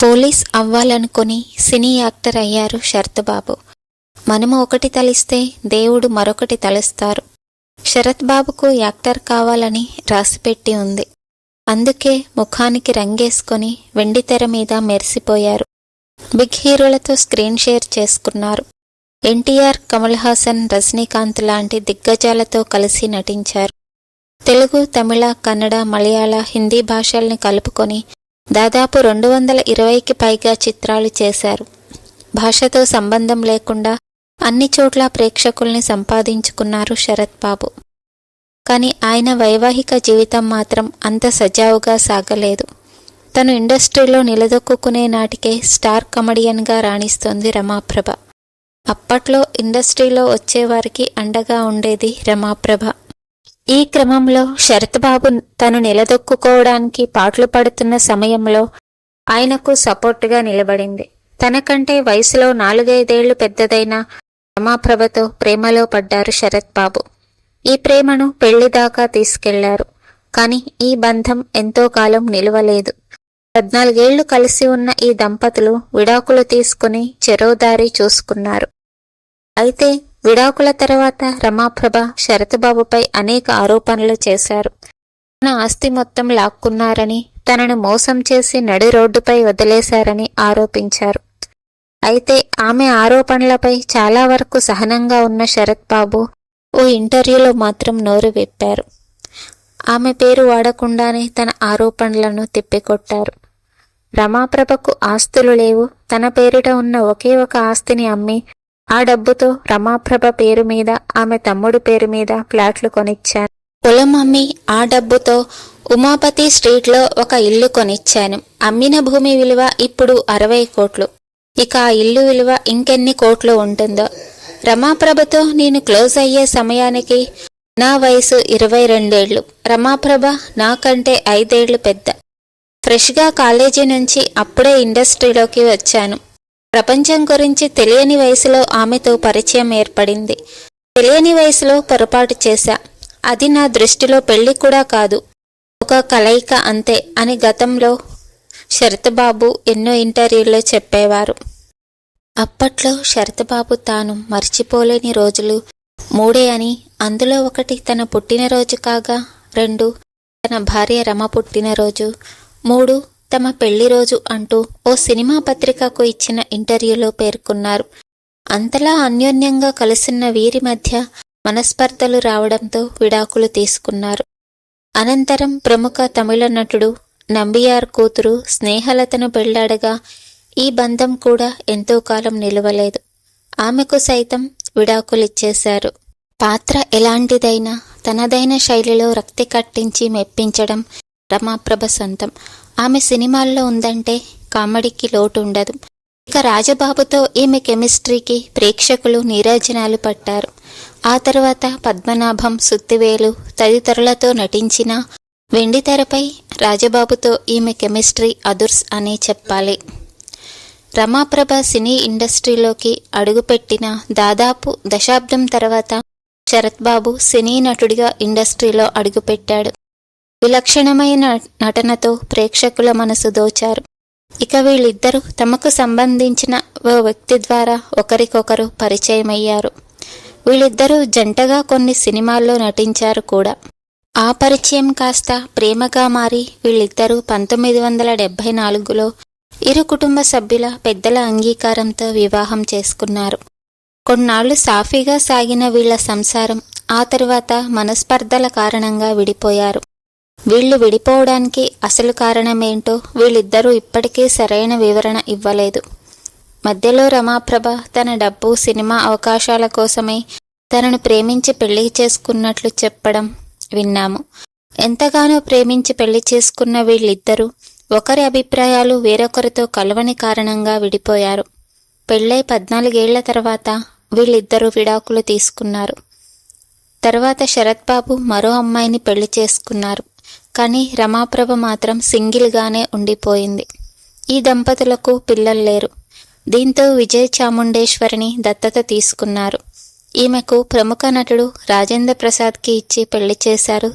Police అవ్వాలనుకుని cine actor అయ్యారు శరత్ బాబు. మనము ఒకటి తలిస్తే దేవుడు మరొకటి తలుస్తారు. శరత్ బాబుకు యాక్టర్ కావాలని రాసిపెట్టి ఉంది. అందుకే ముఖానికి రంగేసుకొని వెండితెర మీద మెరిసిపోయారు. బిగ్ హీరోలతో స్క్రీన్ షేర్ చేసుకున్నారు. ఎన్టీఆర్, కమల్ హాసన్, రజనీకాంత్ లాంటి దిగ్గజాలతో కలిసి నటించారు. తెలుగు, తమిళ, కన్నడ, మలయాళ, హిందీ భాషల్ని కలుపుకొని దాదాపు 220కి పైగా చిత్రాలు చేశారు. భాషతో సంబంధం లేకుండా అన్ని చోట్ల ప్రేక్షకుల్ని సంపాదించుకున్నారు శరత్ బాబు. కానీ ఆయన వైవాహిక జీవితం మాత్రం అంత సజావుగా సాగలేదు. తను ఇండస్ట్రీలో నిలదొక్కునే నాటికే స్టార్ కమెడియన్గా రాణిస్తోంది రమాప్రభ. అప్పట్లో ఇండస్ట్రీలో వచ్చేవారికి అండగా ఉండేది రమాప్రభ. ఈ క్రమంలో శరత్ బాబు తను నిలదొక్కుకోవడానికి పాటలు పడుతున్న సమయంలో ఆయనకు సపోర్టుగా నిలబడింది. తనకంటే వయసులో 4-5 ఏళ్లు పెద్దదైన రమాప్రభతో ప్రేమలో పడ్డారు శరత్ బాబు. ఈ ప్రేమను పెళ్లి దాకా తీసుకెళ్లారు. కానీ ఈ బంధం ఎంతో కాలం నిలవలేదు. 14 ఏళ్లు కలిసి ఉన్న ఈ దంపతులు విడాకులు తీసుకుని చెరోదారి చూసుకున్నారు. అయితే విడాకుల తర్వాత రమాప్రభ శరత్ బాబుపై అనేక ఆరోపణలు చేశారు. తన ఆస్తి మొత్తం లాక్కున్నారని, తనను మోసం చేసి నడి రోడ్డుపై వదిలేశారని ఆరోపించారు. అయితే ఆమె ఆరోపణలపై చాలా వరకు సహనంగా ఉన్న శరత్ బాబు ఓ ఇంటర్వ్యూలో మాత్రం నోరు విప్పారు. ఆమె పేరు వాడకుండానే తన ఆరోపణలను తిప్పికొట్టారు. రమాప్రభకు ఆస్తులు లేవు. తన పేరిట ఉన్న ఒకే ఒక ఆస్తిని అమ్మి ఆ డబ్బుతో రమాప్రభ పేరు మీద, ఆమె తమ్ముడి పేరు మీద ఫ్లాట్లు కొనిచ్చాను. పొలం అమ్మి ఆ డబ్బుతో ఉమాపతి స్ట్రీట్లో ఒక ఇల్లు కొనిచ్చాను. అమ్మిన భూమి విలువ ఇప్పుడు 60 కోట్లు. ఇక ఆ ఇల్లు విలువ ఇంకెన్ని కోట్లు ఉంటుందో. రమాప్రభతో నేను క్లోజ్ అయ్యే సమయానికి నా వయసు 22 ఏళ్లు. రమాప్రభ నాకంటే 5 ఏళ్లు పెద్ద. ఫ్రెష్గా కాలేజీ నుంచి అప్పుడే ఇండస్ట్రీలోకి వచ్చాను. ప్రపంచం గురించి తెలియని వయసులో ఆమెతో పరిచయం ఏర్పడింది. తెలియని వయసులో పొరపాటు చేశా. అది నా దృష్టిలో పెళ్లి కూడా కాదు, ఒక కలయిక అంతే అని గతంలో శరత్ బాబు ఎన్నో ఇంటర్వ్యూల్లో చెప్పేవారు. అప్పట్లో శరత్ బాబు తాను మర్చిపోలేని రోజులు 3 అని, అందులో 1 తన పుట్టినరోజు కాగా, 2 తన భార్య రమ పుట్టినరోజు, 3 తమ పెళ్లి రోజు అంటూ ఓ సినిమా పత్రికకు ఇచ్చిన ఇంటర్వ్యూలో పేర్కొన్నారు. అంతలా అన్యోన్యంగా కలిసిన వీరి మధ్య మనస్పర్ధలు రావడంతో విడాకులు తీసుకున్నారు. అనంతరం ప్రముఖ తమిళ నటుడు నంబియార్ కూతురు స్నేహలతను పెళ్లాడగా ఈ బంధం కూడా ఎంతో కాలం నిలవలేదు. ఆమెకు సైతం విడాకులిచ్చేశారు. పాత్ర ఎలాంటిదైనా తనదైన శైలిలో రక్తి కట్టించి మెప్పించడం రమాప్రభ సొంతం. ఆమె సినిమాల్లో ఉందంటే కామెడీకి లోటు ఉండదు. ఇక రాజబాబుతో ఈమె కెమిస్ట్రీకి ప్రేక్షకులు నీరాజనాలు పట్టారు. ఆ తర్వాత పద్మనాభం, సుత్తివేలు తదితరులతో నటించిన వెండితెరపై రాజబాబుతో ఈమె కెమిస్ట్రీ అదుర్స్ అని చెప్పాలి. రమాప్రభ సినీ ఇండస్ట్రీలోకి అడుగుపెట్టిన దాదాపు దశాబ్దం తర్వాత శరత్ బాబు సినీ నటుడిగా ఇండస్ట్రీలో అడుగుపెట్టాడు. విలక్షణమైన నటనతో ప్రేక్షకుల మనసు దోచారు. ఇక వీళ్ళిద్దరూ తమకు సంబంధించిన ఓ వ్యక్తి ద్వారా ఒకరికొకరు పరిచయమయ్యారు. వీళ్ళిద్దరూ జంటగా కొన్ని సినిమాల్లో నటించారు కూడా. ఆ పరిచయం కాస్త ప్రేమగా మారి వీళ్ళిద్దరూ 1974లో ఇరు కుటుంబ సభ్యుల పెద్దల అంగీకారంతో వివాహం చేసుకున్నారు. కొన్నాళ్లు సాఫీగా సాగిన వీళ్ల సంసారం ఆ తర్వాత మనస్పర్ధల కారణంగా విడిపోయారు. వీళ్లు విడిపోవడానికి అసలు కారణమేంటో వీళ్ళిద్దరూ ఇప్పటికీ సరైన వివరణ ఇవ్వలేదు. మధ్యలో రమాప్రభ తన డబ్బు, సినిమా అవకాశాల కోసమే తనను ప్రేమించి పెళ్లి చేసుకున్నట్లు చెప్పడం విన్నాము. ఎంతగానో ప్రేమించి పెళ్లి చేసుకున్న వీళ్ళిద్దరూ ఒకరి అభిప్రాయాలు వేరొకరితో కలవని కారణంగా విడిపోయారు. పెళ్ళై 14 ఏళ్ల తర్వాత వీళ్ళిద్దరూ విడాకులు తీసుకున్నారు. తర్వాత శరత్ బాబు మరో అమ్మాయిని పెళ్లి చేసుకున్నారు. కానీ రమాప్రభ మాత్రం సింగిల్గానే ఉండిపోయింది. ఈ దంపతులకు పిల్లలు లేరు. దీంతో విజయ్ చాముండేశ్వరిని దత్తత తీసుకున్నారు. ఈమెకు ప్రముఖ నటుడు రాజేంద్ర ప్రసాద్కి ఇచ్చి పెళ్లి చేశారు